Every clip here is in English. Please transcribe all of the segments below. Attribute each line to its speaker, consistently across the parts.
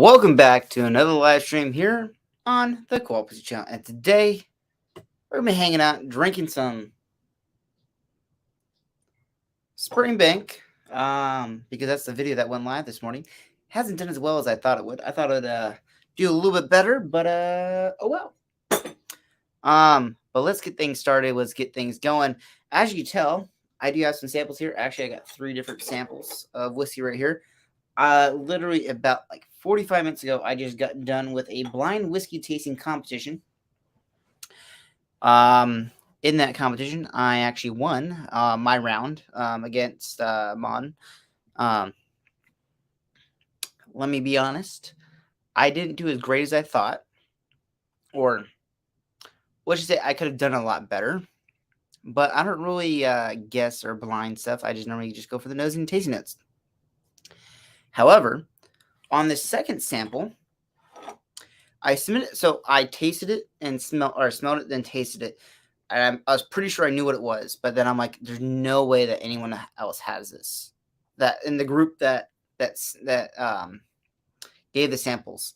Speaker 1: Welcome back to another live stream here on the Cooperative channel. And today we're gonna be hanging out, drinking some Springbank, because that's the video that went live this morning. Hasn't done as well as I thought it would. I thought it'd do a little bit better, but oh well. But let's get things started. Let's get things going. As you can tell, I do have some samples here. Actually, I got 3 different samples of whiskey right here. Literally about like 45 minutes ago, I just got done with a blind whiskey tasting competition. In that competition, I actually won my round against Mon. Let me be honest, I didn't do as great as I thought, or let's just say I could have done a lot better. But I don't really guess or blind stuff. I just normally just go for the nose and tasting notes. However, on the second sample, I submitted. So I tasted it and smelled it, then tasted it. And I was pretty sure I knew what it was, but then I'm like, there's no way that anyone else has this. That in the group that gave the samples.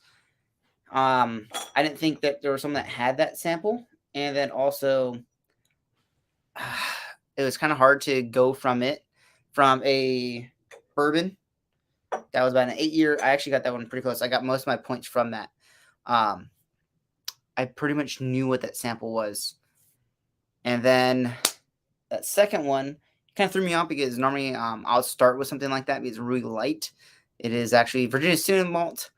Speaker 1: I didn't think that there was someone that had that sample, and then also it was kind of hard to go from a bourbon. That was about an 8-year. I actually got that one pretty close. I got most of my points from that. I pretty much knew what that sample was. And then that second one kind of threw me off because normally I'll start with something like that because it's really light. It is actually Virginia Single Malt,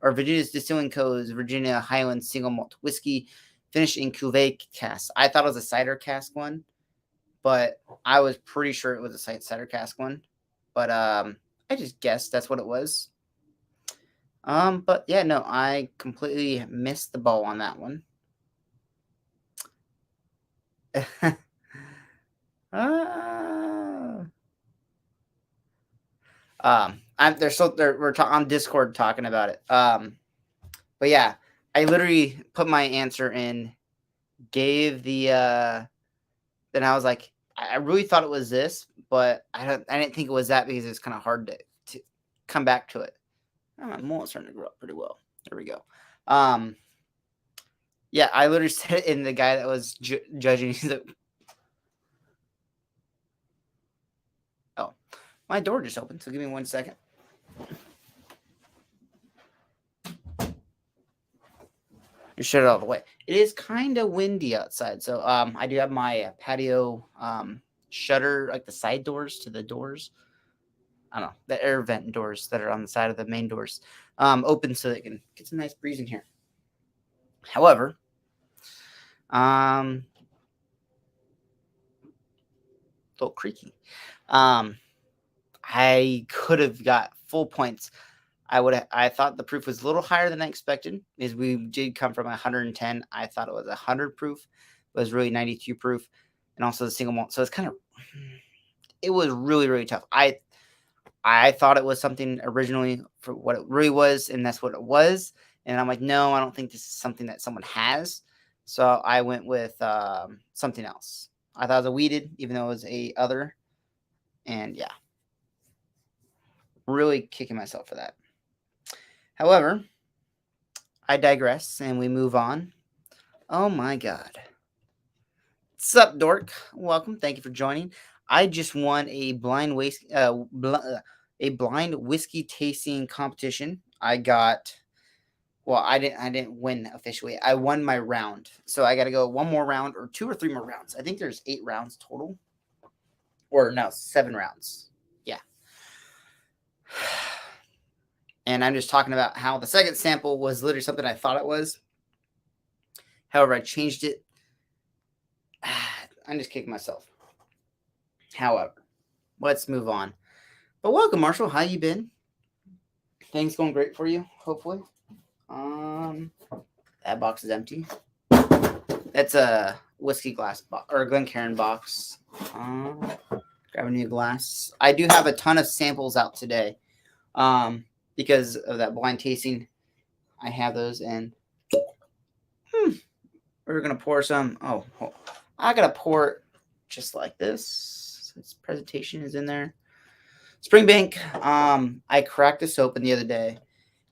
Speaker 1: or Virginia's Distilling Co.'s Virginia Highland Single Malt Whiskey, finished in cuvee cask. I thought it was a cider cask one, but I was pretty sure it was a cider cask one. But I just guessed that's what it was. But yeah, no, I completely missed the ball on that one. We're on Discord talking about it. But yeah, I literally put my answer in, gave the then I was like, I really thought it was this, but I didn't think it was that because it's kind of hard to come back to it. Oh, my mullet's starting to grow up pretty well. There we go. Yeah, I literally said it, and the guy that was judging, he's like, oh, my door just opened, so give me 1 second. Just shut it all the way. It is kind of windy outside, so I do have my patio shutter, like the side doors to the doors. I don't know, the air vent doors that are on the side of the main doors, open so they can get some nice breeze in here. However, a little creaky. I could have got full points. I thought the proof was a little higher than I expected because we did come from 110. I thought it was 100 proof. It was really 92 proof, and also the single malt. So it was really, really tough. I thought it was something originally for what it really was, and that's what it was. And I'm like, no, I don't think this is something that someone has. So I went with something else. I thought it was a weeded, even though it was a other. And yeah, really kicking myself for that. However, I digress, and we move on. Oh my God. What's up, Dork? Welcome. Thank you for joining. I just won a blind whiskey tasting competition. I didn't win officially. I won my round. So I got to go 1 more round or 2 or 3 more rounds. I think there's 8 rounds total. Or no, 7 rounds. Yeah. And I'm just talking about how the second sample was literally something I thought it was. However, I changed it. I'm just kicking myself. However, let's move on. But welcome, Marshall. How you been? Things going great for you, hopefully. That box is empty. That's a whiskey glass box or a Glencairn box. Grab a new glass. I do have a ton of samples out today. Because of that blind tasting, I have those, and we're gonna pour some. Oh, I gotta pour it just like this. This presentation is in there. Springbank. I cracked this open the other day,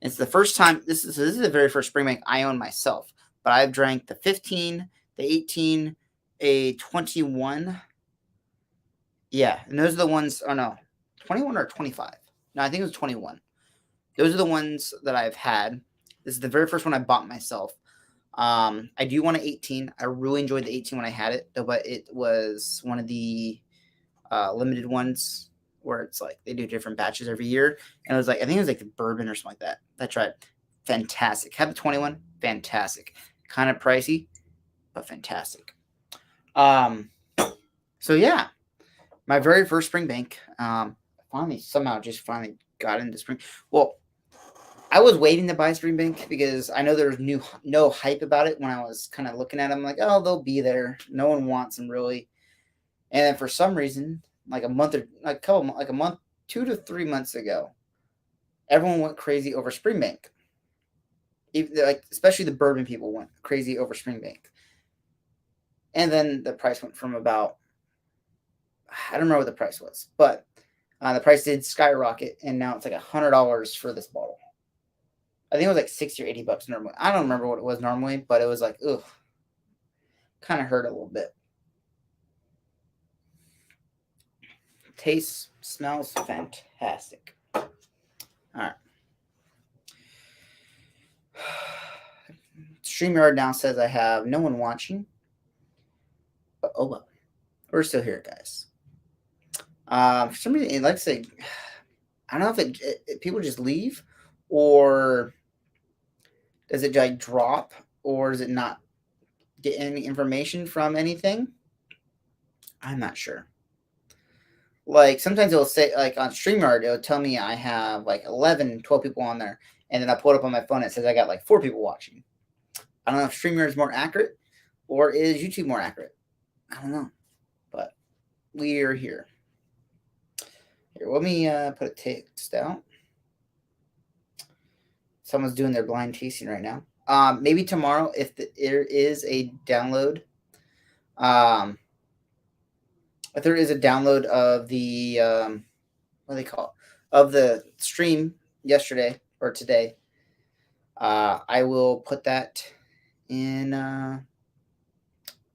Speaker 1: It's the first time. This is the very first Springbank I own myself. But I've drank the 15, the 18, a 21. Yeah, and those are the ones. Oh no, 21 or 25. No, I think it was 21. Those are the ones that I've had. This is the very first one I bought myself. I do want an 18. I really enjoyed the 18 when I had it, but it was one of the limited ones where it's like they do different batches every year. And it was like, I think it was like the bourbon or something like that. That's right. Fantastic. Have the 21. Fantastic. Kind of pricey, but fantastic. So yeah, my very first Springbank. Finally got into spring. Well, I was waiting to buy Springbank because I know there's no hype about it when I was kind of looking at them. Like, oh, they'll be there. No one wants them really. And then for some reason, like a month, 2 to 3 months ago, everyone went crazy over Springbank. Like especially the bourbon people went crazy over Springbank. And then the price went from about, I don't remember what the price was, but the price did skyrocket, and now it's like $100 for this bottle. I think it was like $60 or $80 normally. I don't remember what it was normally, but it was like, ugh, kind of hurt a little bit. Tastes, smells fantastic. All right. StreamYard now says I have no one watching. But oh well. We're still here, guys. For some reason, it likes to, I don't know if people just leave, or does it like drop, or does it not get any information from anything? I'm not sure. Like sometimes it'll say, like on StreamYard, it'll tell me I have like 11, 12 people on there, and then I pull it up on my phone, and it says I got like 4 people watching. I don't know if StreamYard is more accurate, or is YouTube more accurate. I don't know, but we are here. Here, let me put a text out. Someone's doing their blind tasting right now. Maybe tomorrow, if there is a download, if there is a download of the what do they call it, of the stream yesterday or today, I will put that in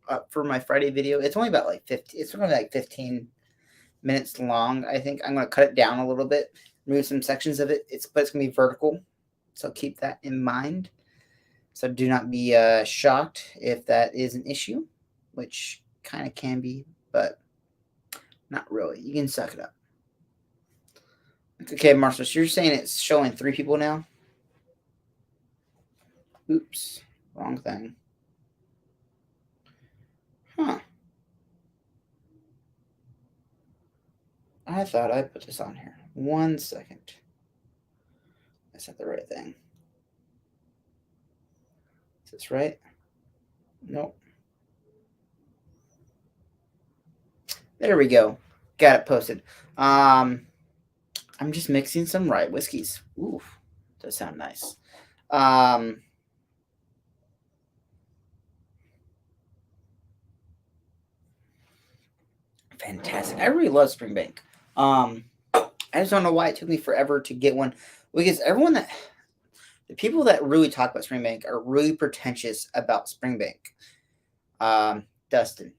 Speaker 1: up for my Friday video. It's only about like 50. It's only like 15 minutes long. I think I'm going to cut it down a little bit, remove some sections of it. But it's going to be vertical, so keep that in mind. So do not be shocked if that is an issue, which kind of can be, but not really. You can suck it up. Okay, Marcel, so you're saying it's showing 3 people now? Oops, wrong thing. Huh. I thought I put this on here. 1 second. That's not the right thing. Is this right? Nope. There we go. Got it posted. I'm just mixing some rye whiskeys. Ooh, does sound nice. Fantastic. I really love Springbank. I just don't know why it took me forever to get one, because the people that really talk about Springbank are really pretentious about Springbank. Dustin,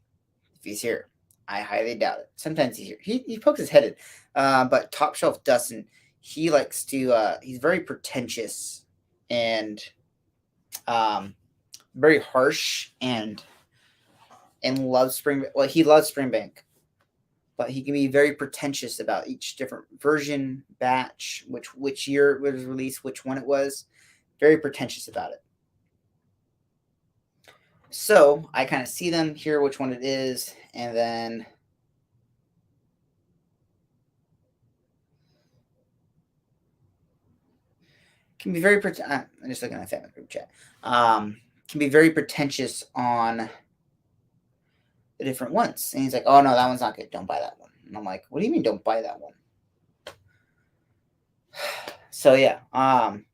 Speaker 1: if he's here, I highly doubt it. Sometimes he's here. He pokes his head in. But Top Shelf Dustin, he likes to, he's very pretentious and very harsh and loves Springbank. Well, he loves Springbank, but he can be very pretentious about each different version, batch, which year it was released, which one it was. Very pretentious about it. So I kind of see them, hear which one it is, and then can be very I'm just looking at family group chat. Can be very pretentious on the different ones. And he's like, oh no, that one's not good. Don't buy that one. And I'm like, what do you mean don't buy that one? So yeah.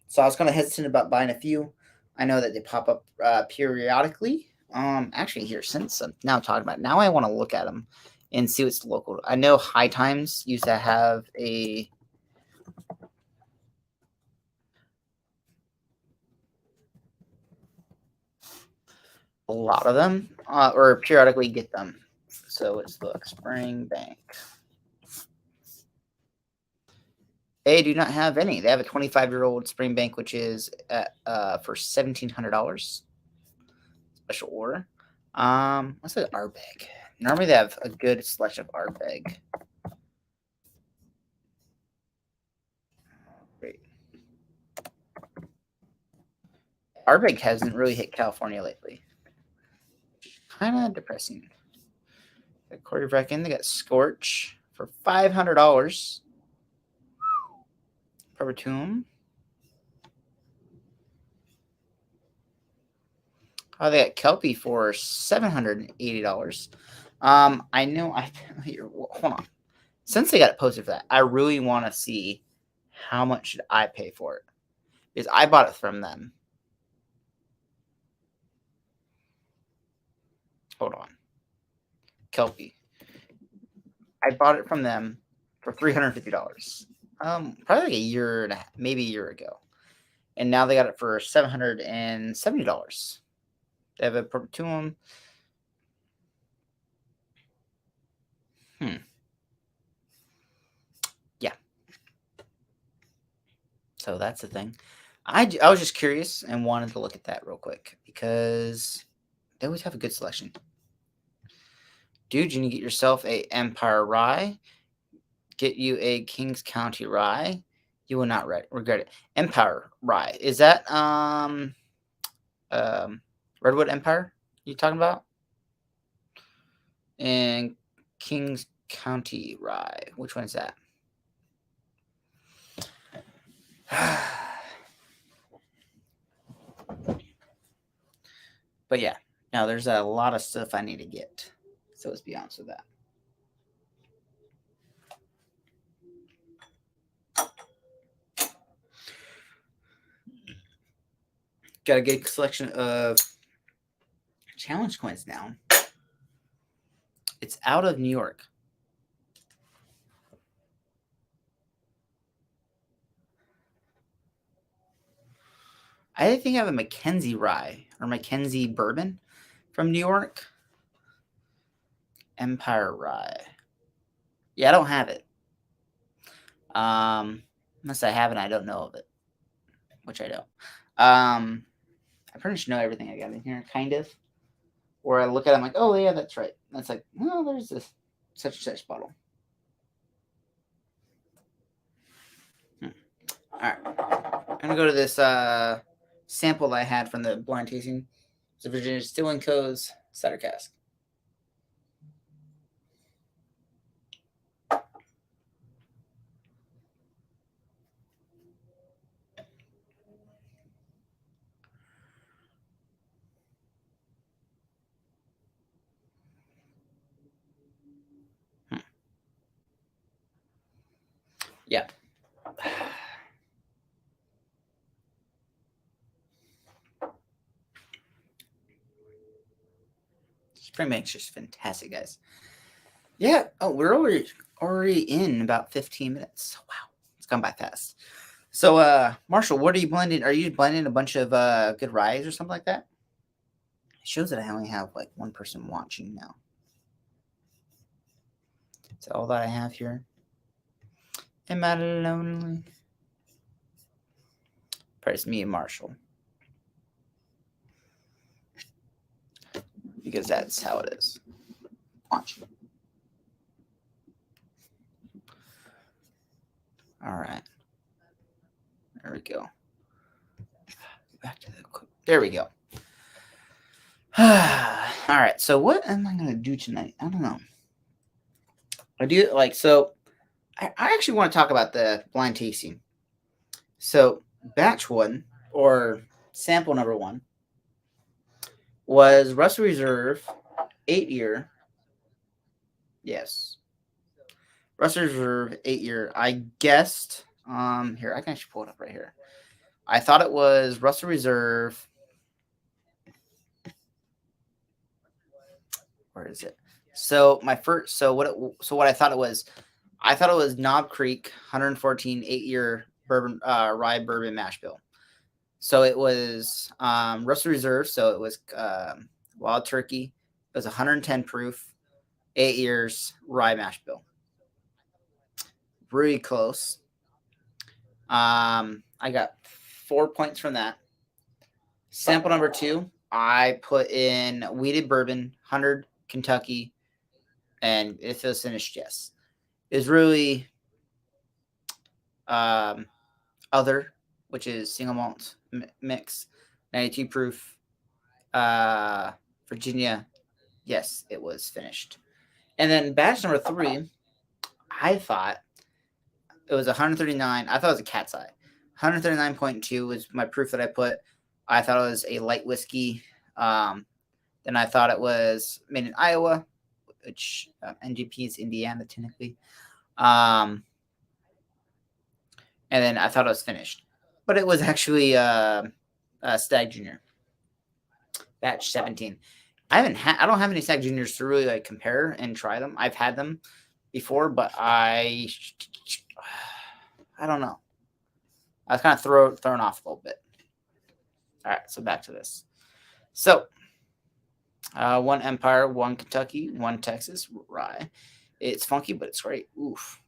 Speaker 1: So I was kind of hesitant about buying a few. I know that they pop up periodically. Actually here, since I'm now talking about it, now I want to look at them and see what's local. I know High Times used to have a a lot of them, or periodically get them. So let's look. Springbank. They do not have any. They have a 25-year-old Springbank, which is at, for $1,700. Special order. What's an Ardbeg? Normally they have a good selection of Ardbeg. Great. Ardbeg hasn't really hit California lately. Kind of depressing. Corey Brecken, they got Scorch for $500. Perpetuum. Oh, they got Kelpie for $780. I know. Here, hold on. Since they got it posted for that, I really want to see how much should I pay for it, because I bought it from them. Hold on. Kelpie. I bought it from them for $350. Probably like a year and a half, maybe a year ago, and now they got it for $770. They have a Perpetuum. Yeah. So that's the thing. I was just curious and wanted to look at that real quick because they always have a good selection. Dude, you need to get yourself a Empire Rye. Get you a Kings County Rye. You will not regret it. Empire Rye. Is that Redwood Empire you talking about? And Kings County Rye. Which one is that? But yeah, now there's a lot of stuff I need to get. So let's be honest with that. Got a good selection of challenge coins now. It's out of New York. I think I have a Mackenzie Rye or Mackenzie Bourbon from New York. Empire Rye. Yeah, I don't have it. Unless I have it, I don't know of it, which I don't. I pretty much know everything I got in here, kind of. Or I look at it, I'm like, oh yeah, that's right. And it's like, well, there's this such and such bottle. All right, I'm gonna go to this sample I had from the blind tasting. It's a Virginia Distilling Co.'s cider cask. Yeah. Springbank's just fantastic, guys. Yeah. Oh, we're already in about 15 minutes. Wow, it's gone by fast. So, Marshall, what are you blending? Are you blending a bunch of good ryes or something like that? It shows that I only have like one person watching now. That's all that I have here. Am I lonely? Press me and Marshall. Because that's how it is. Watch. All right. There we go. Back to the. There we go. All right. So what am I gonna do tonight? I don't know. I do like so. I actually want to talk about the blind tasting. So batch one or sample number one was Russell Reserve 8-year. Yes. Russell Reserve 8-year. I guessed. Here I can actually pull it up right here. I thought it was Russell Reserve. Where is it? So my first. So what I thought it was. I thought it was Knob Creek 114 8-year bourbon rye bourbon mash bill. So it was Russell Reserve. So it was Wild Turkey. It was 110 proof, 8 years, rye mash bill. Really close. I got 4 points from that. Sample number 2, I put in wheated bourbon, 100 Kentucky, and it feels finished. Yes, it was really other, which is single malt mix, 92 proof. Virginia, yes, it was finished. And then batch number 3, I thought it was 139. I thought it was a cat's eye. 139.2 was my proof that I put. I thought it was a light whiskey. Then I thought it was made in Iowa, which NGP is Indiana technically. And then I thought it was finished, but it was actually Stag Junior, batch 17. I don't have any Stag Juniors to really like compare and try them. I've had them before, but I don't know. I was kind of thrown off a little bit. All right, so back to this. So, 1 Empire, 1 Kentucky, 1 Texas rye. It's funky, but it's great. Oof.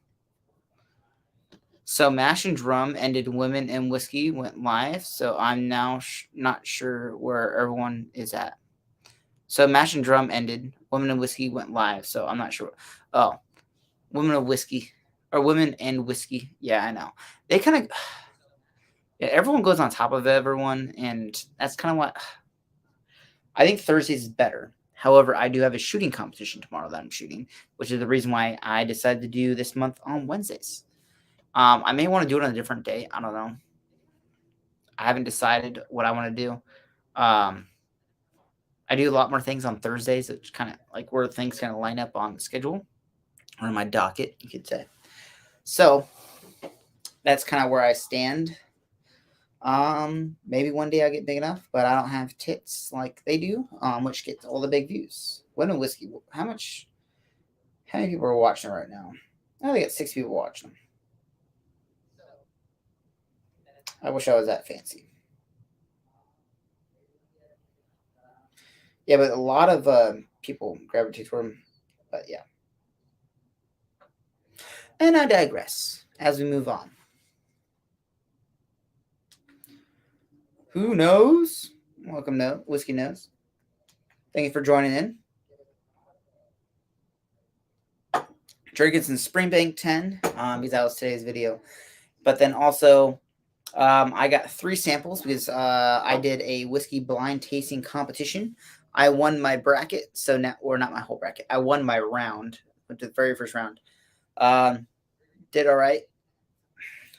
Speaker 1: So, Mash and Drum ended Women and Whiskey went live. So, I'm now not sure where everyone is at. So, Mash and Drum ended. Women and Whiskey went live. So, I'm not sure. Oh, Women of Whiskey. Or Women and Whiskey. Yeah, I know. They kind of... Yeah, everyone goes on top of everyone, and that's kind of what... I think Thursdays is better. However, I do have a shooting competition tomorrow that I'm shooting, which is the reason why I decided to do this month on Wednesdays. I may want to do it on a different day. I don't know. I haven't decided what I want to do. I do a lot more things on Thursdays. It's kind of like where things kind of line up on the schedule or my docket, you could say. So that's kind of where I stand. Maybe one day I'll get big enough, but I don't have tits like they do, which gets all the big views. Women Whiskey, how many people are watching right now? Oh, they got 6 people watching. I wish I was that fancy. Yeah, but a lot of people gravitate toward them. But yeah. And I digress as we move on. Who knows? Welcome, Whiskey Knows. Thank you for joining in. Drinking some Springbank 10 because that was today's video. But then also, I got 3 samples because I did a whiskey blind tasting competition. I won my bracket, so now, or not my whole bracket. I won my round, went to the very first round. Did all right.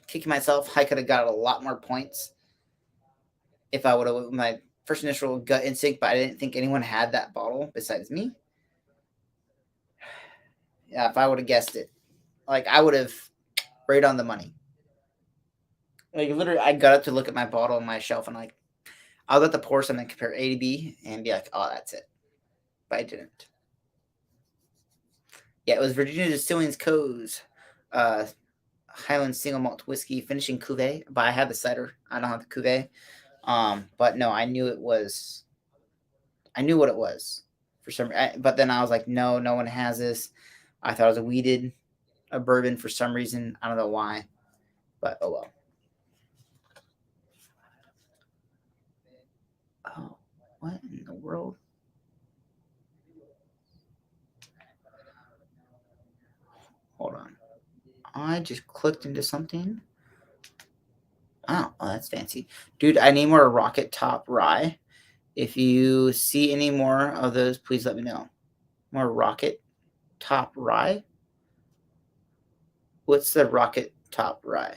Speaker 1: Kicking myself. I could have got a lot more points if I would have my first initial gut instinct, but I didn't think anyone had that bottle besides me. Yeah, if I would have guessed it, like I would have right on the money. Like literally, I got up to look at my bottle on my shelf and like, I'll let the pour something, compare A to B, and be like, oh, that's it. But I didn't. Yeah, it was Virginia Distilling's Co's Highland Single Malt Whiskey Finishing Cuvée, but I had the cider. I don't have the cuvée. But no, I knew what it was for some. But then I was like, no one has this. I thought it was a bourbon for some reason. I don't know why, but oh well. Oh, what in the world? Hold on. I just clicked into something. Oh, that's fancy. Dude, I need more Rocket Top Rye. If you see any more of those, please let me know. More Rocket Top Rye? What's the Rocket Top Rye?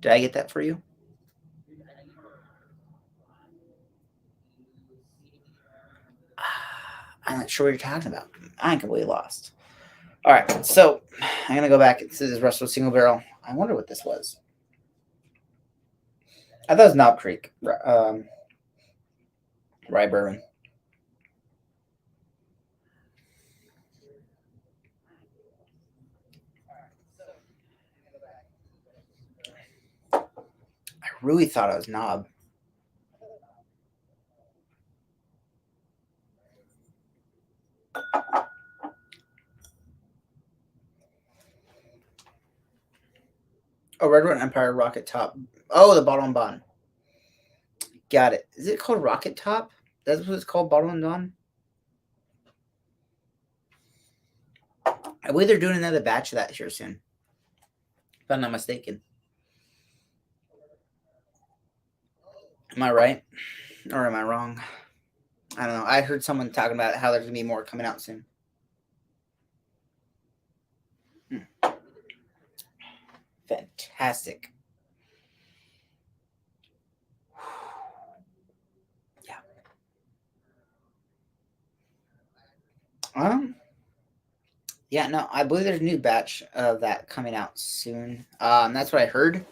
Speaker 1: Did I get that for you? I'm not sure what you're talking about. I'm completely lost. All right, so I'm going to go back. This is Russell Single Barrel. I wonder what this was. I thought it was Knob Creek rye bourbon. I really thought it was Knob. Oh, Red One Empire Rocket Top. Oh, the Bottle and Bond. Got it. Is it called Rocket Top? That's what it's called, Bottle and Bond? I believe they're doing another batch of that here soon. If I'm not mistaken. Am I right? Or am I wrong? I don't know. I heard someone talking about how there's going to be more coming out soon. Fantastic. Yeah. Yeah, no, I believe there's a new batch of that coming out soon. That's what I heard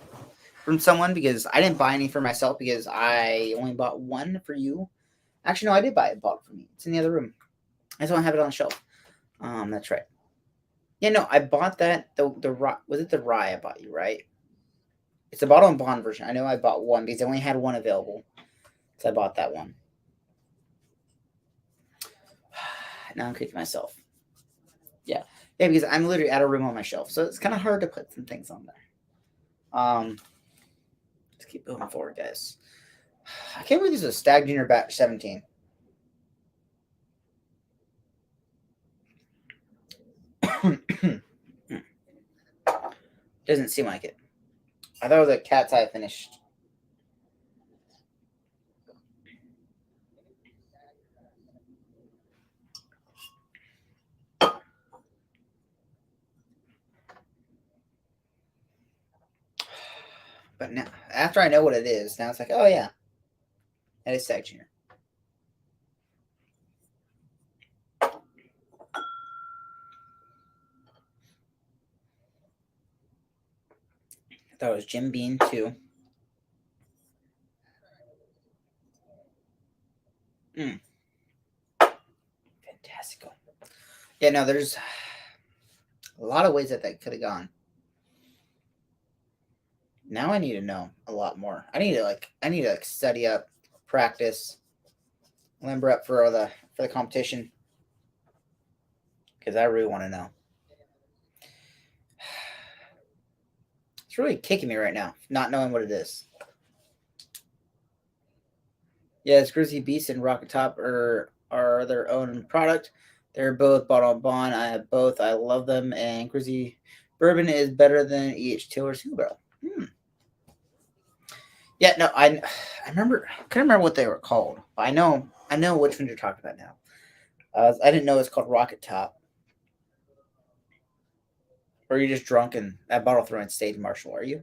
Speaker 1: from someone because I didn't buy any for myself because I only bought one for you. Actually, no, I did buy it. Bought it for me. It's in the other room. I just don't have it on the shelf. That's right. Yeah, no, I bought that. The was it the rye I bought you, right? It's the Bottle and Bond version. I know I bought one because I only had one available, so I bought that one. Now I'm kicking myself. Yeah, because I'm literally out of room on my shelf, so it's kind of hard to put some things on there. Let's keep moving forward, guys. I can't believe this is a Stag Junior batch 17. Doesn't seem like it. I thought it was a Cat's Eye finished. But now, after I know what it is, now it's like, oh yeah, that is Stag Junior. I thought it was Jim Beam too. Fantastical. Yeah, no, there's a lot of ways that could have gone. Now I need to know a lot more. I need to study up, practice, limber up for the competition because I really want to know. It's really kicking me right now, not knowing what it is. Yes, Grizzly Beast and Rocket Top are their own product. They're both Bottle and Bond. I have both. I love them. And Grizzly Bourbon is better than EH2 or Single Barrel. Yeah, no, I remember. I couldn't remember what they were called. I know which ones you're talking about now. I didn't know it's called Rocket Top. Or are you just drunk and at bottle throwing stage marshal? Are you?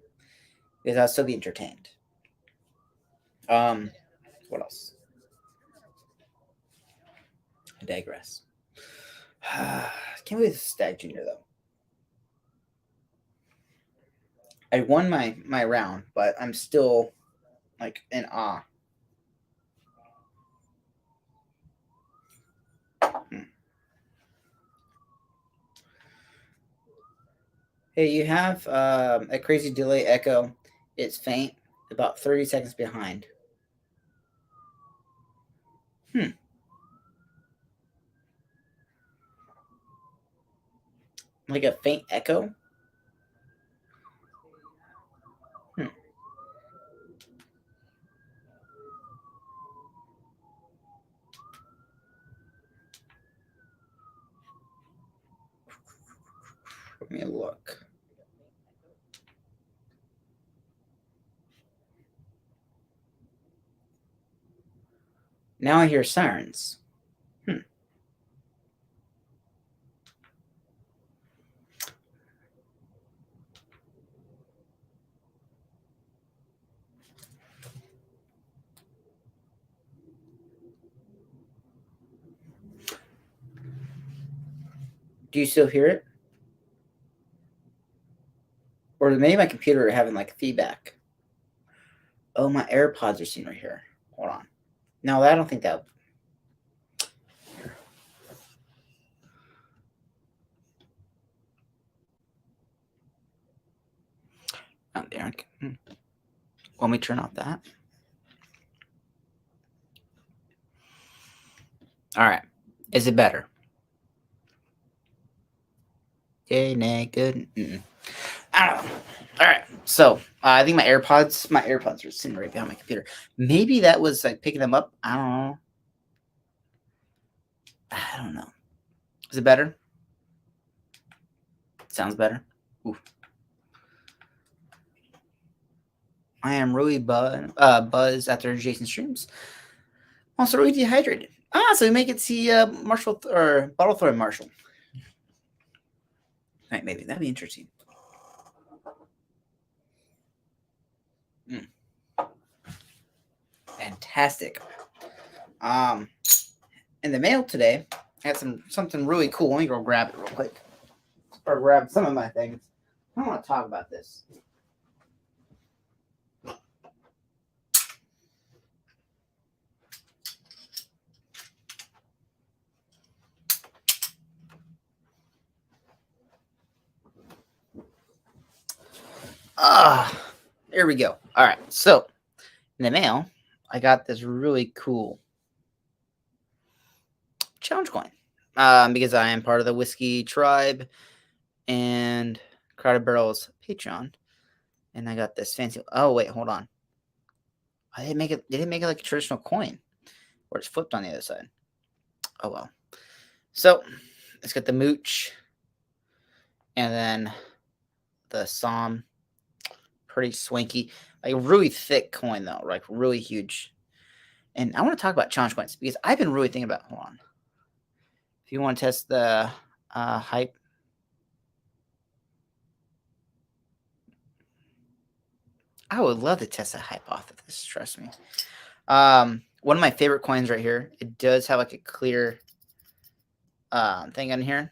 Speaker 1: Because I'll still be entertained. What else? I digress. I can't believe this is Stag Junior though. I won my round, but I'm still like in awe. Hey, you have a crazy delay echo. It's faint, about 30 seconds behind. Like a faint echo? Let me look. Now I hear sirens. Do you still hear it? Or maybe my computer having like feedback. Oh, my AirPods are seen right here. Hold on. No, I don't think that. Oh, there. Let me turn off that. All right. Is it better? Yay, nay, good. I don't know. All right, so I think my AirPods are sitting right behind my computer. Maybe that was like picking them up. I don't know. I don't know. Is it better? Sounds better. Ooh. I am really buzzed after Jason streams. Also really dehydrated. So we make it see Marshall or Bottle Throw Marshall. Right, maybe that'd be interesting. Fantastic. In the mail today, I had something really cool. Let me go grab it real quick, or grab some of my things. I don't want to talk about this. Here we go. All right, so in the mail, I got this really cool challenge coin because I am part of the Whiskey Tribe and Crowded Barrel's Patreon, and I got this fancy. Oh wait, hold on. I didn't make it. They didn't make it like a traditional coin, where it's flipped on the other side. Oh well. So let's get the mooch, and then the Psalm. Pretty swanky, like a really thick coin though, like really huge. And I want to talk about challenge coins because I've been really thinking about. Hold on. If you want to test the hype, I would love to test the hype off of this. Trust me. One of my favorite coins right here. It does have like a clear thing on here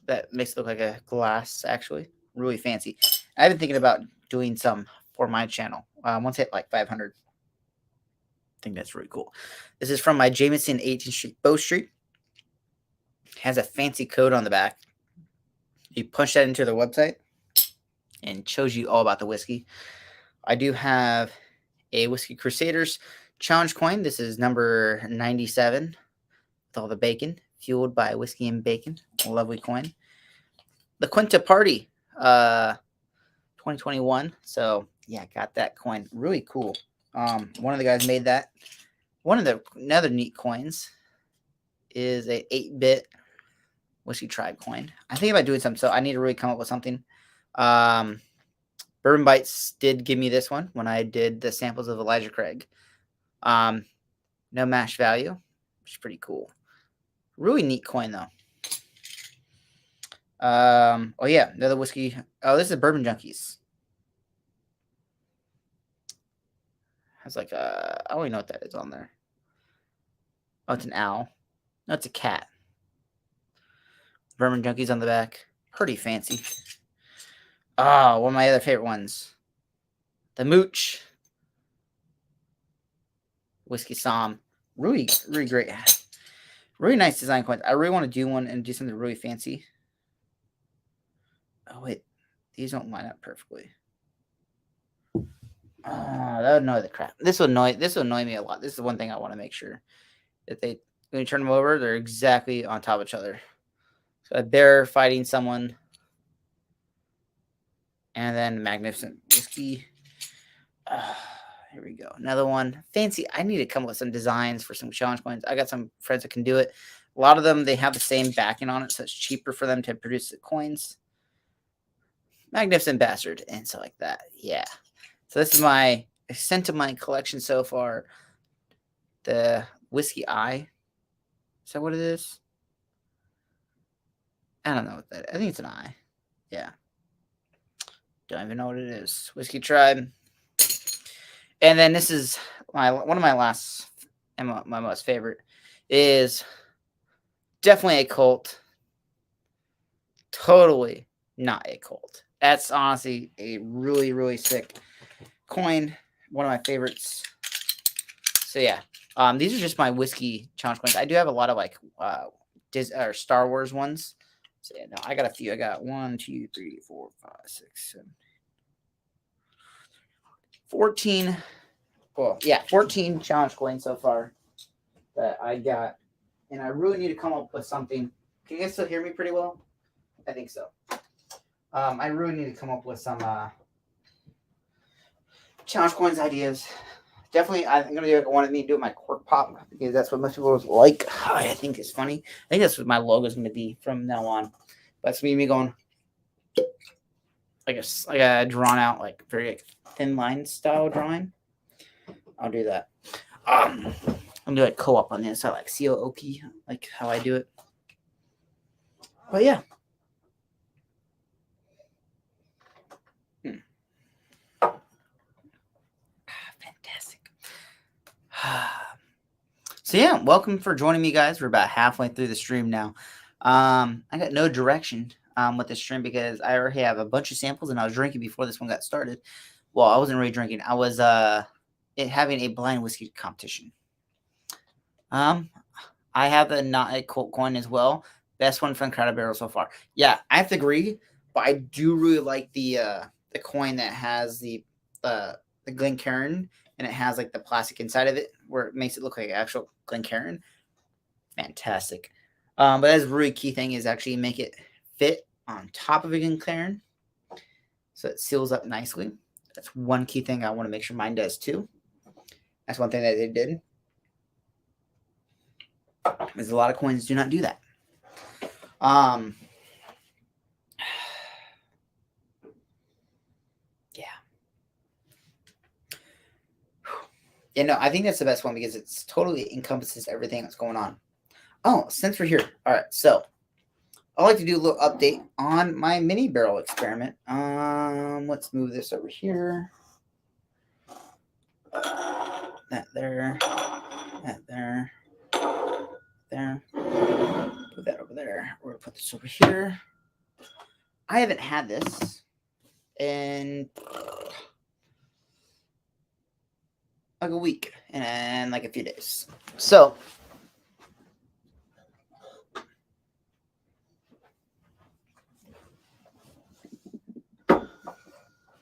Speaker 1: that makes it look like a glass. Actually, really fancy. I've been thinking about doing some for my channel. Once I hit like 500. I think that's really cool. This is from my Jameson 18th Street Bow Street. Has a fancy code on the back. You punch that into their website and it shows you all about the whiskey. I do have a Whiskey Crusaders challenge coin. This is number 97 with all the bacon, fueled by whiskey and bacon. A lovely coin. The Quinta Party 2021. So yeah, got that coin. Really cool. One of the guys made that. One of the another neat coins is a 8-bit Whiskey Tribe coin. I think about doing something, so I need to really come up with something. Bourbon Bites did give me this one when I did the samples of Elijah Craig. No mash value, which is pretty cool. Really neat coin though. Oh yeah, another whiskey. Oh, this is Bourbon Junkies. Has like a, I don't even know what that is on there. Oh, it's an owl. No, it's a cat. Bourbon Junkies on the back. Pretty fancy. Oh, one of my other favorite ones. The Mooch. Whiskey Psalm. Really, really great. Really nice design coins. I really want to do one and do something really fancy. Oh, wait. These don't line up perfectly. That would annoy the crap. This will annoy me a lot. This is the one thing I want to make sure that when you turn them over, they're exactly on top of each other. So they're fighting someone. And then Magnificent Whiskey. Here we go. Another one. Fancy. I need to come up with some designs for some challenge coins. I got some friends that can do it. A lot of them, they have the same backing on it, so it's cheaper for them to produce the coins. Magnificent Bastard and stuff like that. Yeah. So this is my extent of my collection so far. The Whiskey Eye. Is that what it is? I don't know what that is. I think it's an eye. Yeah. Don't even know what it is. Whiskey Tribe. And then this is one of my last and my most favorite is definitely a cult. Totally not a cult. That's honestly a really, really sick coin. One of my favorites. So yeah. These are just my whiskey challenge coins. I do have a lot of like or Star Wars ones. So yeah, no, I got a few. I got 1, 2, 3, 4, 5, 6, 7, 14. Well, yeah, 14 challenge coins so far that I got. And I really need to come up with something. Can you guys still hear me pretty well? I think so. I really need to come up with some challenge coins ideas. Definitely, I'm gonna do like one of me do my quirk pop because that's what most people like. I think it's funny. I think that's what my logo is gonna be from now on. That's me going like a drawn out, like very like, thin line style drawing. I'll do that. I'm gonna do like co-op on the inside, like COOP, like how I do it. But yeah. Fantastic. So yeah, welcome for joining me, guys. We're about halfway through the stream now. I got no direction with the stream because I already have a bunch of samples and I was drinking before this one got started. Well, I wasn't really drinking. I was having a blind whiskey competition. I have a not a Colt coin as well. Best one from Crowded Barrel so far. Yeah, I have to agree, but I do really like the coin that has the Glencairn and it has like the plastic inside of it where it makes it look like actual Glencairn. Fantastic. But that's a really key thing is actually make it fit on top of a Glencairn so it seals up nicely. That's one key thing I want to make sure mine does too. That's one thing that they did. Because a lot of coins do not do that. Yeah, no, I think that's the best one because it's totally encompasses everything that's going on. Oh, since we're here, all right. So I'd like to do a little update on my mini barrel experiment. Let's move this over here. That there. That there. There. Put that over there. We're gonna put this over here. I haven't had this in like a week and like a few days. So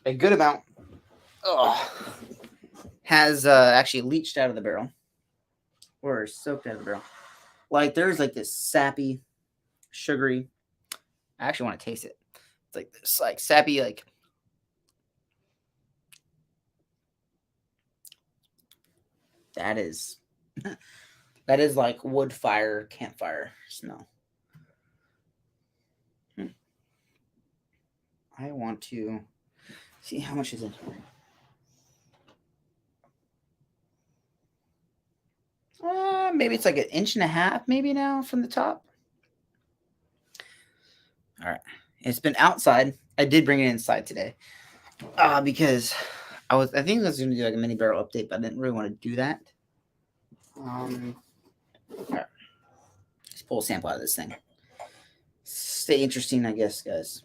Speaker 1: a good amount has actually leached out of the barrel or soaked out of the barrel. Like there's like this sappy, sugary. I actually want to taste it. It's like this, like sappy, like that is like wood fire, campfire smell. I want to see how much is in here. Maybe it's like 1.5 inches, maybe now from the top. All right, it's been outside. I did bring it inside today because I think I was going to do like a mini barrel update, but I didn't really want to do that. All right. Let's pull a sample out of this thing. Stay interesting, I guess, guys.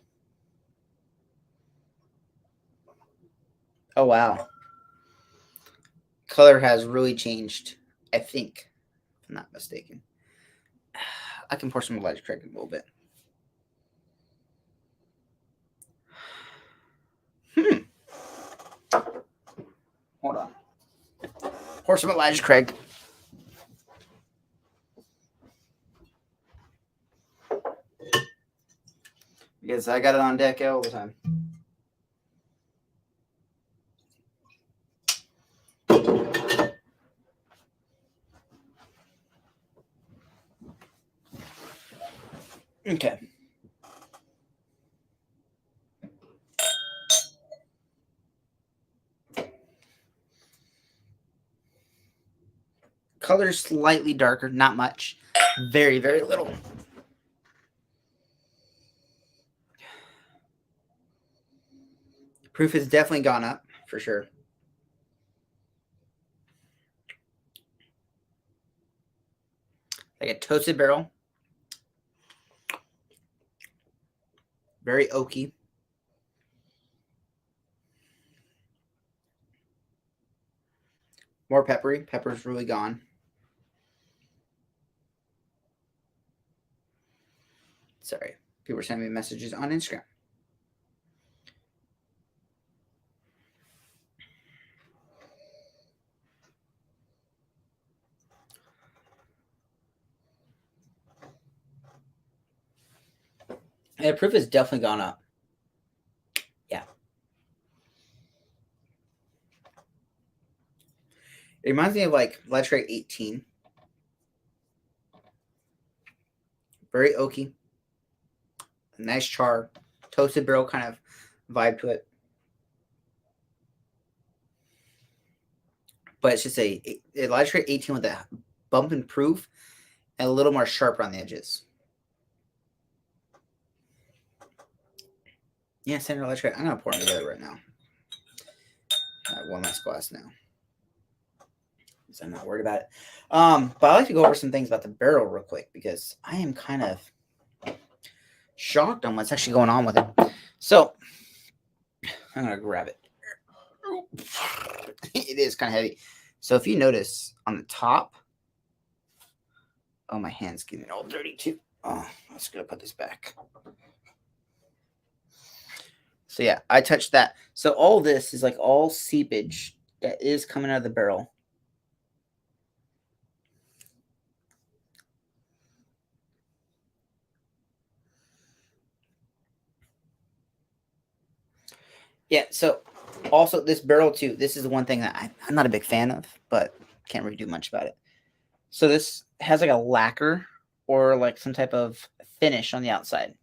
Speaker 1: Oh wow, color has really changed. I think, if I'm not mistaken. I can pour some Elijah Craig in a little bit. Hold on. Pour some Elijah Craig. Because I got it on deck all the time. Okay. Color slightly darker, not much. Very, very little. Proof has definitely gone up, for sure. Like a toasted barrel. Very oaky. More peppery. Pepper's really gone. Sorry. People are sending me messages on Instagram. Yeah, proof has definitely gone up. Yeah. It reminds me of like Electric 18. Very oaky. Nice char. Toasted barrel kind of vibe to it. But it's just a Electric 18 with a bump and proof and a little more sharp around the edges. Yeah, Standard Electric. I'm going to pour them together right now. I have one last glass now. So I'm not worried about it. But I like to go over some things about the barrel real quick because I am kind of shocked on what's actually going on with it. So I'm going to grab it. It is kind of heavy. So if you notice on the top, oh, my hand's getting all dirty too. Oh, I'm just going to put this back. So yeah, I touched that. So all this is like all seepage that is coming out of the barrel. Yeah, so also this barrel too, this is the one thing that I'm not a big fan of, but can't really do much about it. So this has like a lacquer or like some type of finish on the outside.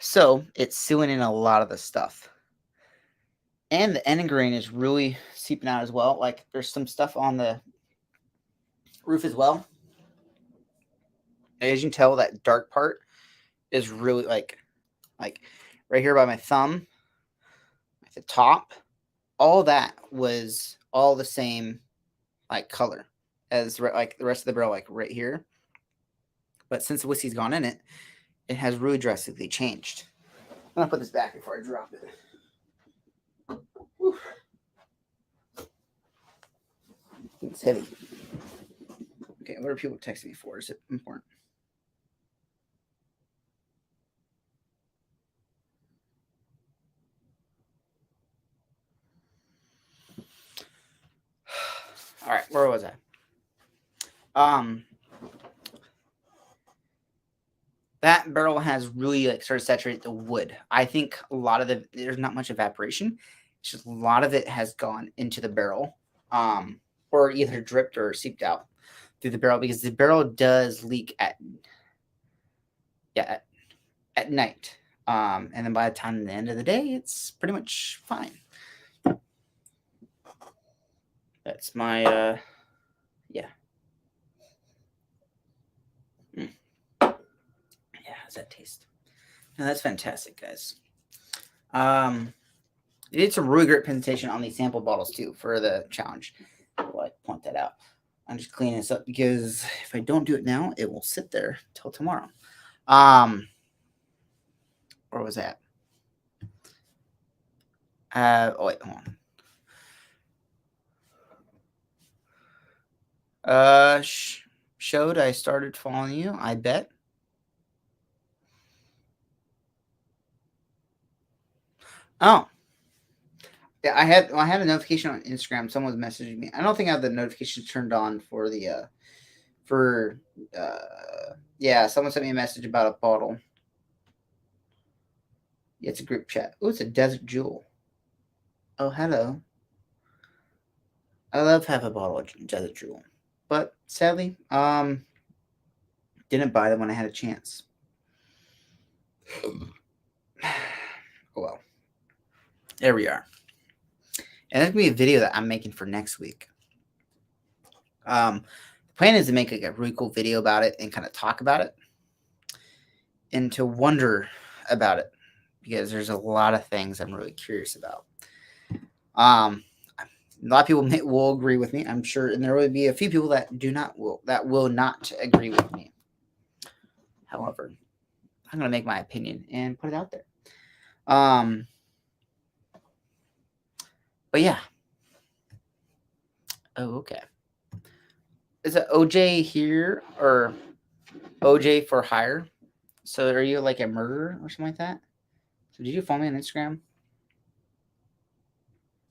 Speaker 1: So it's sealing in a lot of the stuff. And the end grain is really seeping out as well. Like there's some stuff on the roof as well. As you can tell, that dark part is really like right here by my thumb at the top. All that was all the same like color as like the rest of the barrel, like right here. But since the whiskey's gone in it, it has really drastically changed. I'm gonna put this back before I drop it. Whew. It's heavy. Okay, what are people texting me for? Is it important? All right, where was I? That barrel has really like started to saturate the wood. I think a lot of there's not much evaporation. It's just a lot of it has gone into the barrel, or either dripped or seeped out through the barrel because the barrel does leak at night. And then by the time at the end of the day, it's pretty much fine. That's my yeah. Yeah, how's that taste? No, that's fantastic, guys. It did some really great presentation on these sample bottles too for the challenge. I'll like point that out. I'm just cleaning this up because if I don't do it now, it will sit there till tomorrow. Where was that? Oh wait, hold on. Showed I started following you. I bet. Oh, yeah. I had a notification on Instagram. Someone was messaging me. I don't think I have the notifications turned on for the yeah. Someone sent me a message about a bottle. Yeah, it's a group chat. Oh, it's a Desert Jewel. Oh, hello. I love half a bottle of Desert Jewel, but sadly, didn't buy them when I had a chance. Oh well. There we are. And that's gonna be a video that I'm making for next week. The plan is to make like a really cool video about it and kind of talk about it and to wonder about it because there's a lot of things I'm really curious about. A lot of people will agree with me, I'm sure, and there will be a few people that will not agree with me. However, I'm gonna make my opinion and put it out there. But yeah. Oh, okay. Is it OJ here or OJ for hire? So are you like a murderer or something like that? So did you follow me on Instagram?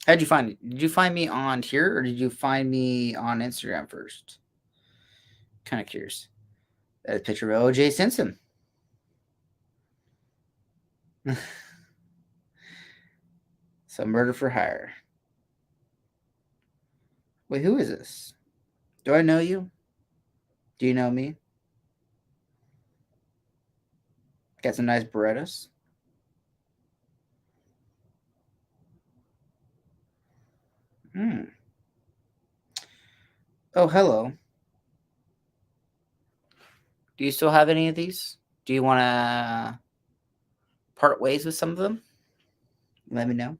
Speaker 1: How'd you find me? Did you find me on here or did you find me on Instagram first? Kind of curious. That a picture of OJ Simpson. So murder for hire. Wait, who is this? Do I know you? Do you know me? Got some nice Berettas. Hmm. Oh, hello. Do you still have any of these? Do you want to part ways with some of them? Let me know.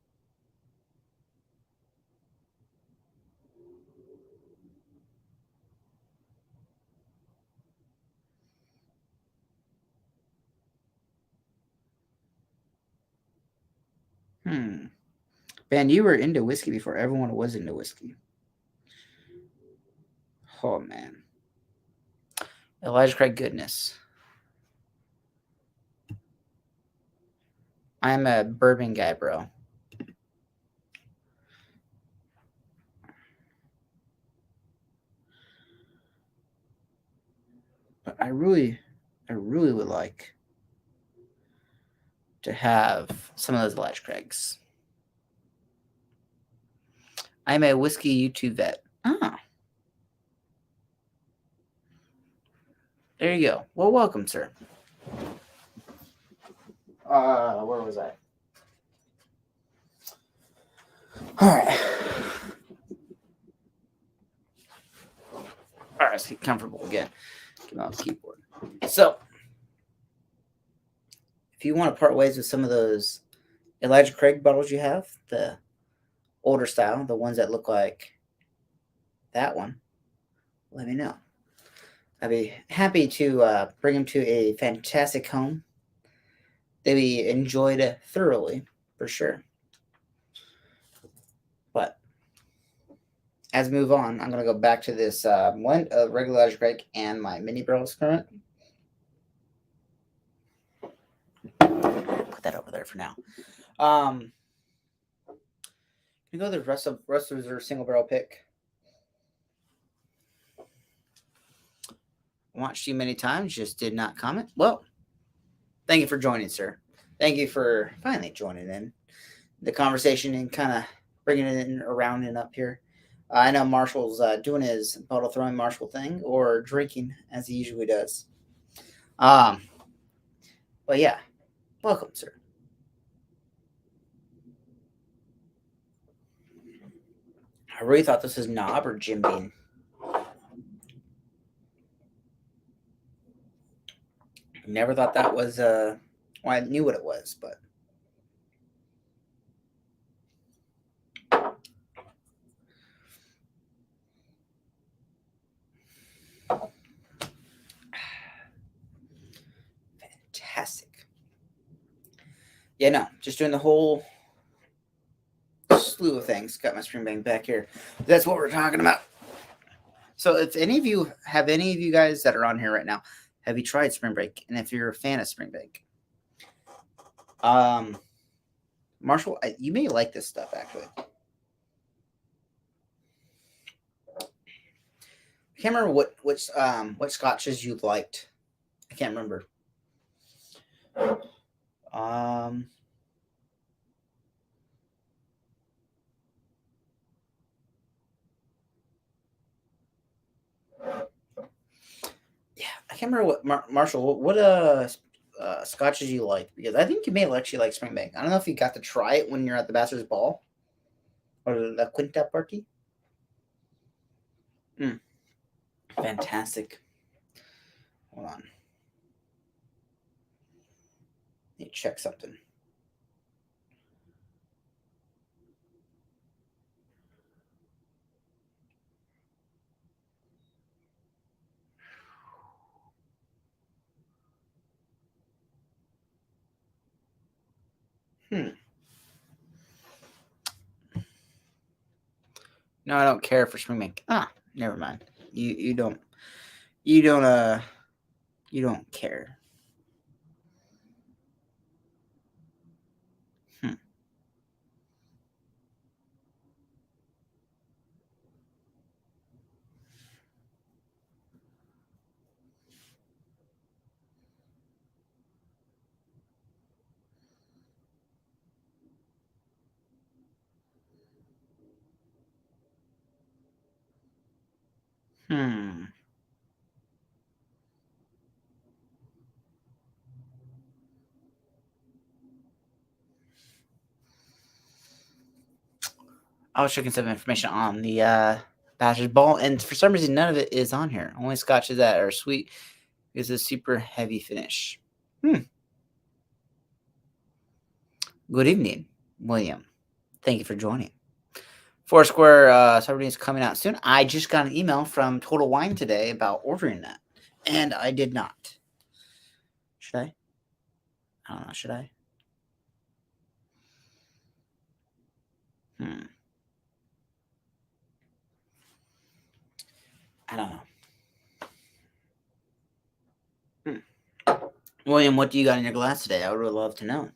Speaker 1: Hmm. Man, you were into whiskey before everyone was into whiskey. Oh, man. Elijah Craig goodness. I'm a bourbon guy, bro. But I really would like to have some of those Elijah Craigs. I'm a whiskey YouTube vet. Ah, there you go. Well, welcome, sir. Where was I? All right. All right, let's get comfortable again. Get off the keyboard. So, if you want to part ways with some of those Elijah Craig bottles you have, the older style, the ones that look like that one, let me know. I'd be happy to bring them to a fantastic home. They'd be enjoyed thoroughly, for sure. But as we move on, I'm going to go back to this blend of regular Elijah Craig and my mini barrels current. Put that over there for now. You go the rest of Reserve single barrel pick. Watched you many times, just did not comment. Well, thank you for joining, sir. Thank you for finally joining in the conversation and kind of bringing it in around and up here. I know Marshall's doing his bottle throwing Marshall thing or drinking as he usually does. But yeah, welcome, sir. I really thought this was Knob or Jim Beam. Never thought that was well, I knew what it was, but fantastic. Yeah, no, just doing the whole slew of things. Got my Springbank back here. That's what we're talking about. So if any of you guys that are on here right now, have you tried Springbank? And if you're a fan of Springbank, Marshall, you may like this stuff actually. I can't remember what scotches you liked. I can't remember. Yeah, I can't remember what Marshall. What scotches you like, because I think you may actually like Springbank. I don't know if you got to try it when you're at the Bachelor's Ball or the Quinta party. Fantastic. Hold on. Let me check something. No, I don't care for Springbank. Ah, never mind. You don't you don't care. Hmm. Hmm. I was checking some information on the Bachelor's Ball, and for some reason, none of it is on here. Only scotches that are sweet is a super heavy finish. Good evening, William. Thank you for joining. Foursquare Saturday is coming out soon. I just got an email from Total Wine today about ordering that, and I did not. Should I? I don't know. Should I? I don't know. William, what do you got in your glass today? I would really love to know.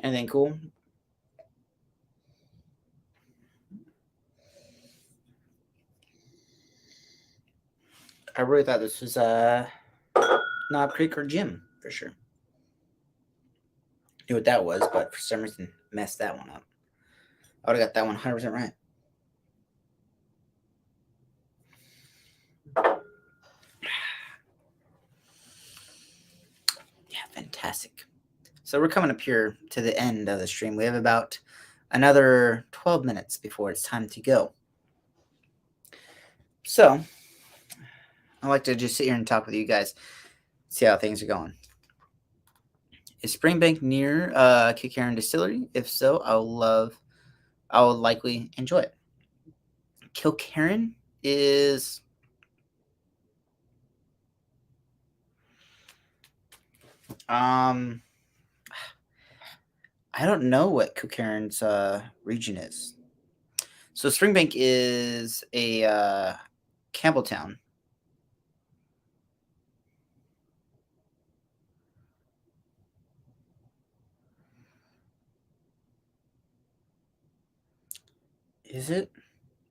Speaker 1: Anything cool? I really thought this was Knob Creek or Jim for sure. Knew what that was, but for some reason messed that one up. I would have got that one 100% right. Yeah, fantastic. So we're coming up here to the end of the stream. We have about another 12 minutes before it's time to go. So I like to just sit here and talk with you guys, see how things are going. Is Springbank near Kilkerran Distillery? If so, I will likely enjoy it. Kilkerran is I don't know what Kilkerran's region is. So Springbank is a Campbelltown. Is it?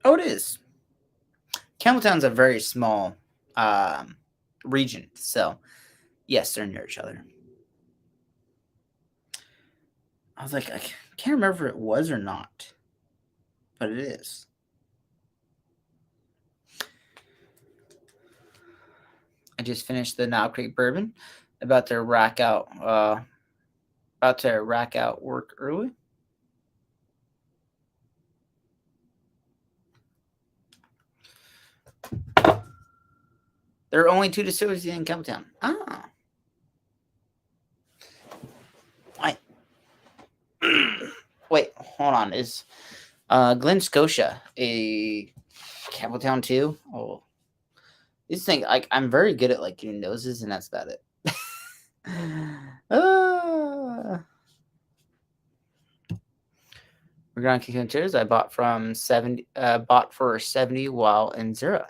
Speaker 1: Oh, it is. Campbelltown's a very small region, so yes, they're near each other. I was like, I can't remember if it was or not, but it is. I just finished the Knob Creek bourbon, about to rack out work early. There are only 2 distilleries in Campbelltown. Ah. Wait, hold on. Is Glen Scotia a Campbelltown too? Oh, this thing, like, I'm very good at like getting noses, and that's about it. We're gonna kick chairs. I bought from 70. Bought for 70 while in Zero.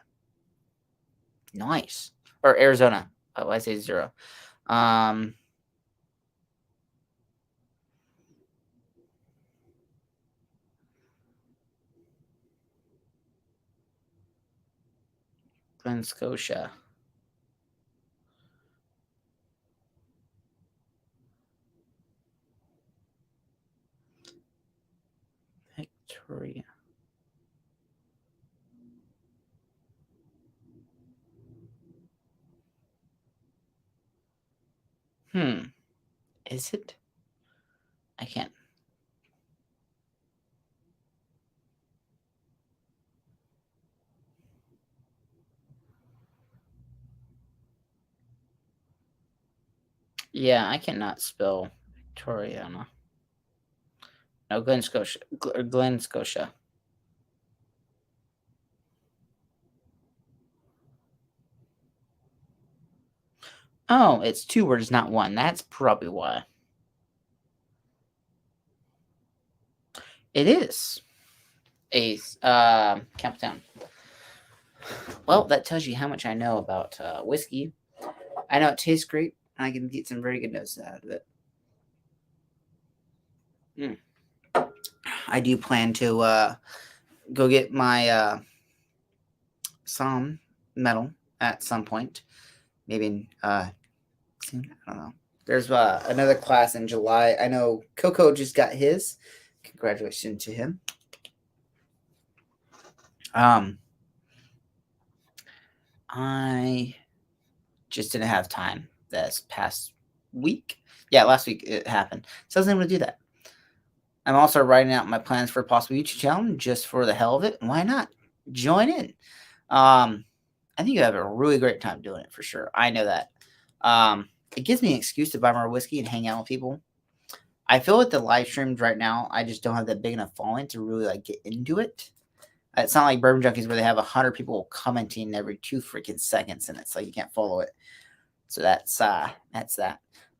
Speaker 1: Nice. Or Arizona. Oh, I say Zero. Glen Scotia. Victoria. Is it? I can't. Yeah, I cannot spell Victoriana. No, Glen Scotia. Glen Scotia. Oh, it's 2 words, not 1. That's probably why. It is a Campbelltown. Well, that tells you how much I know about whiskey. I know it tastes great, and I can get some very good notes out of it. I do plan to go get my Somm medal at some point. Maybe soon. I don't know. There's another class in July. I know Coco just got his. Congratulations to him. I just didn't have time this past week. Yeah, last week it happened. So I wasn't able to do that. I'm also writing out my plans for a possible YouTube channel just for the hell of it. Why not? Join in. I think you have a really great time doing it for sure. I know that. It gives me an excuse to buy more whiskey and hang out with people. I feel like the live streams right now, I just don't have that big enough following to really like get into it. It's not like Bourbon Junkies where they have 100 people commenting every 2 freaking seconds, and it's like you can't follow it. So that's that.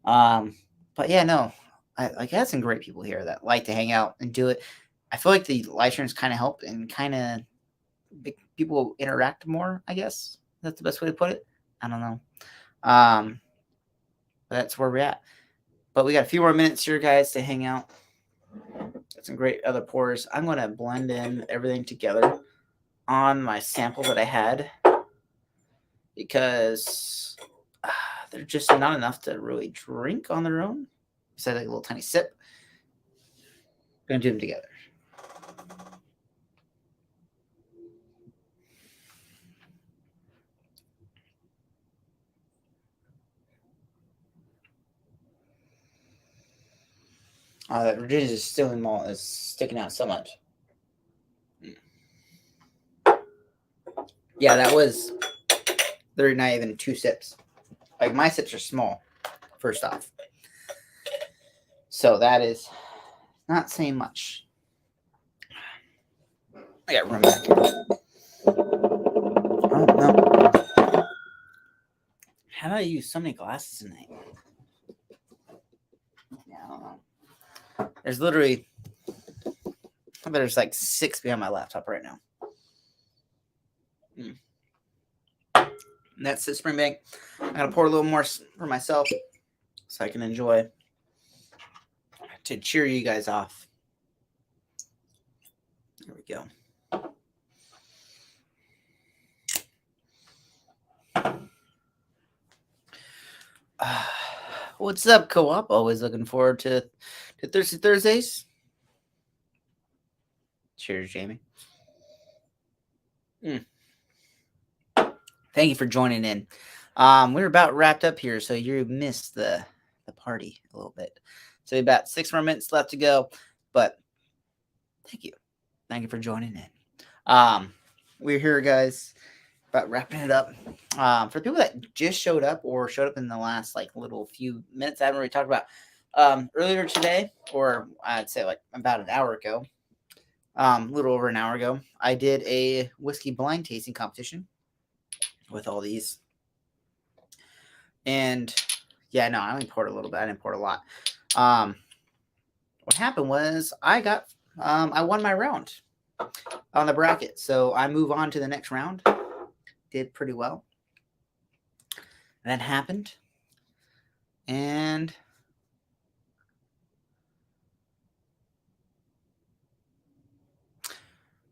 Speaker 1: But yeah, no, I got some great people here that like to hang out and do it. I feel like the live streams kind of help and kind of people interact more. I guess that's the best way to put it. I don't know. That's where we're at. But we got a few more minutes here, guys, to hang out. Got some great other pours. I'm going to blend in everything together on my sample that I had because they're just not enough to really drink on their own. So like a little tiny sip. Going to do them together. That Virginia Distilling malt is sticking out so much. Yeah, that was literally not even 2 sips. Like my sips are small, first off. So that is not saying much. I got room back here. Oh no. How do I use so many glasses tonight? Yeah, I don't know. There's like 6 behind my laptop right now. And that's the Springbank. I'm gonna pour a little more for myself so I can enjoy to cheer you guys off. There we go. What's up, Co-op? Always looking forward to Thirsty Thursdays. Cheers, Jamie. Thank you for joining in. We're about wrapped up here, so you missed the party a little bit. So about 6 more minutes left to go, but thank you. Thank you for joining in. We're here, guys, about wrapping it up. For people that just showed up or showed up in the last like little few minutes, I haven't really talked about earlier today, or I'd say like about an hour ago, a little over an hour ago, I did a whiskey blind tasting competition with all these. And yeah, no, I only poured a little bit. I didn't pour a lot. What happened was I won my round on the bracket. So I move on to the next round. Did pretty well. And that happened. And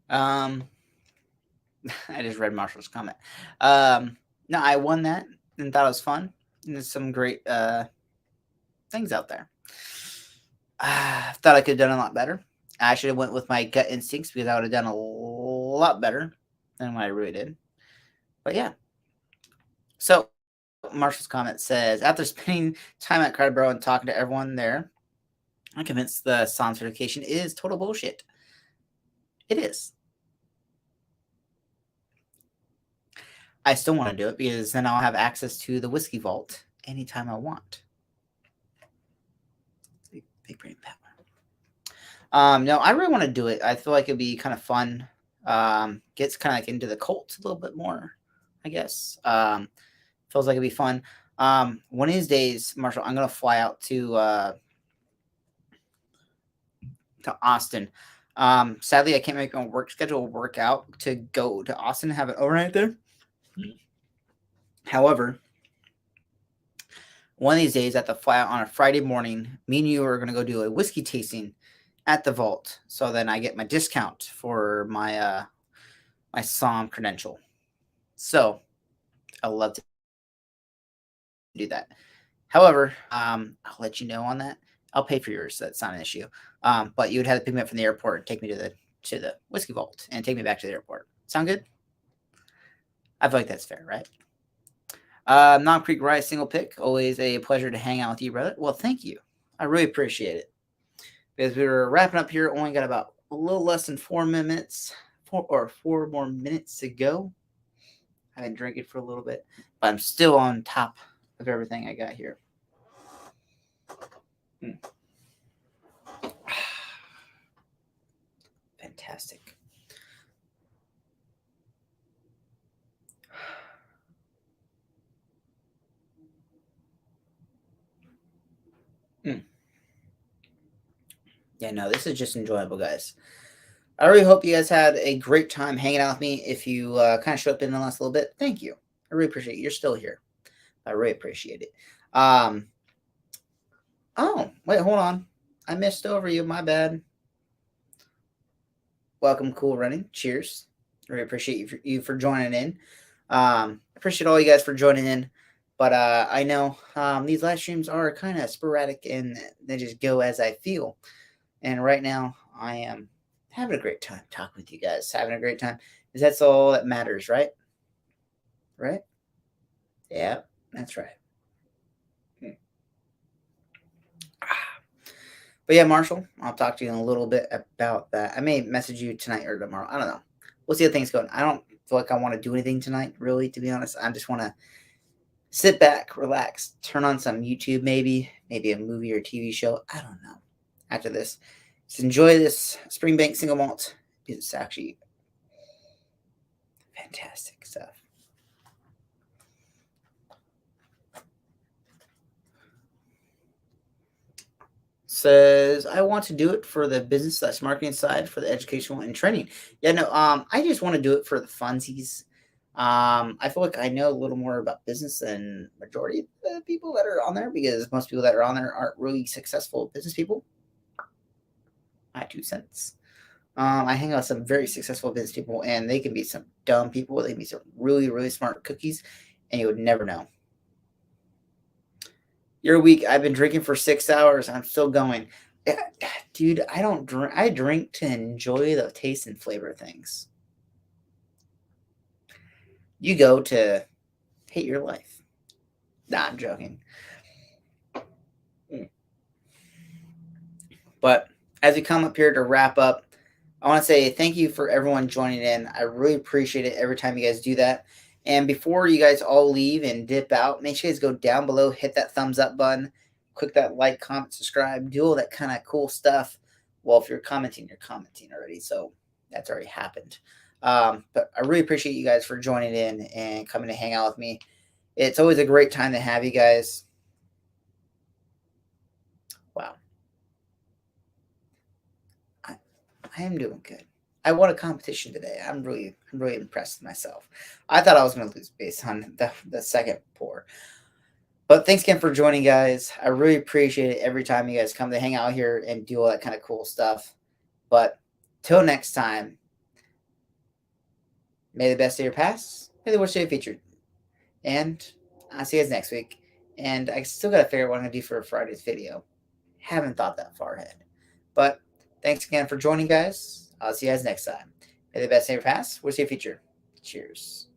Speaker 1: I just read Marshall's comment. No, I won that and thought it was fun. And there's some great things out there. Thought I could have done a lot better. I should have went with my gut instincts because I would have done a lot better than what I really did. But yeah. So Marshall's comment says, after spending time at Credit Bureau and talking to everyone there, I'm convinced the SOM certification is total bullshit. It is. I still want to do it because then I'll have access to the whiskey vault anytime I want. Big brain power. No, I really want to do it. I feel like it'd be kind of fun. Gets kind of like into the cult a little bit more, I guess. Feels like it'd be fun. One of these days, Marshall, I'm gonna fly out to Austin. Sadly, I can't make my work schedule work out to go to Austin and have it overnight there. However, one of these days, at the fly out on a Friday morning, me and you are gonna go do a whiskey tasting at the vault. So then I get my discount for my my SOM credential. So I'll love to do that. However, I'll let you know on that. I'll pay for yours. So that's not an issue. But you would have to pick me up from the airport and take me to the whiskey vault and take me back to the airport. Sound good? I feel like that's fair, right? Knob Creek Rise single pick. Always a pleasure to hang out with you, brother. Well, thank you. I really appreciate it. Because we were wrapping up here, only got about a little less than 4 minutes, 4 more minutes to go. I've been drinking for a little bit, but I'm still on top of everything I got here. Fantastic. Yeah, no, this is just enjoyable, guys. I really hope you guys had a great time hanging out with me. If you kind of showed up in the last little bit, thank you. I really appreciate it. You're still here. I really appreciate it. Oh, wait, hold on. I missed over you. My bad. Welcome, Cool Running. Cheers. Really appreciate you for joining in. Appreciate all you guys for joining in. But I know these live streams are kind of sporadic and they just go as I feel. And right now, I am having a great time talking with you guys. Having a great time. Because that's all that matters, right? Right? Yeah, that's right. But yeah, Marshall, I'll talk to you in a little bit about that. I may message you tonight or tomorrow. I don't know. We'll see how things go. I don't feel like I want to do anything tonight, really, to be honest. I just want to sit back, relax, turn on some YouTube, maybe a movie or TV show. I don't know. After this, just enjoy this Springbank single malt. It's actually fantastic stuff. Says I want to do it for the business / marketing side, for the educational and training. Yeah, no, I just want to do it for the funsies. I feel like I know a little more about business than majority of the people that are on there, because most people that are on there aren't really successful business people. My 2 cents. I hang out with some very successful business people, and they can be some dumb people. They can be some really, really smart cookies, and you would never know. You're weak. I've been drinking for 6 hours. I'm still going. Dude, I don't drink. I drink to enjoy the taste and flavor of things. You go to hate your life. Nah, I'm joking. But as we come up here to wrap up, I want to say thank you for everyone joining in. I really appreciate it every time you guys do that. And before you guys all leave and dip out, make sure you guys go down below, hit that thumbs up button, click that like, comment, subscribe, do all that kind of cool stuff. Well, if you're commenting already, so that's already happened. But I really appreciate you guys for joining in and coming to hang out with me. It's always a great time to have you guys. Wow. I am doing good. I won a competition today. I'm really impressed with myself. I thought I was going to lose based on the second pour. But thanks again for joining, guys. I really appreciate it every time you guys come to hang out here and do all that kind of cool stuff. But till next time, may the best day pass. May the worst day featured. And I'll see you guys next week. And I still got to figure out what I'm going to do for Friday's video. Haven't thought that far ahead. But thanks again for joining, guys. I'll see you guys next time. May the best day pass. Worst day feature. Cheers.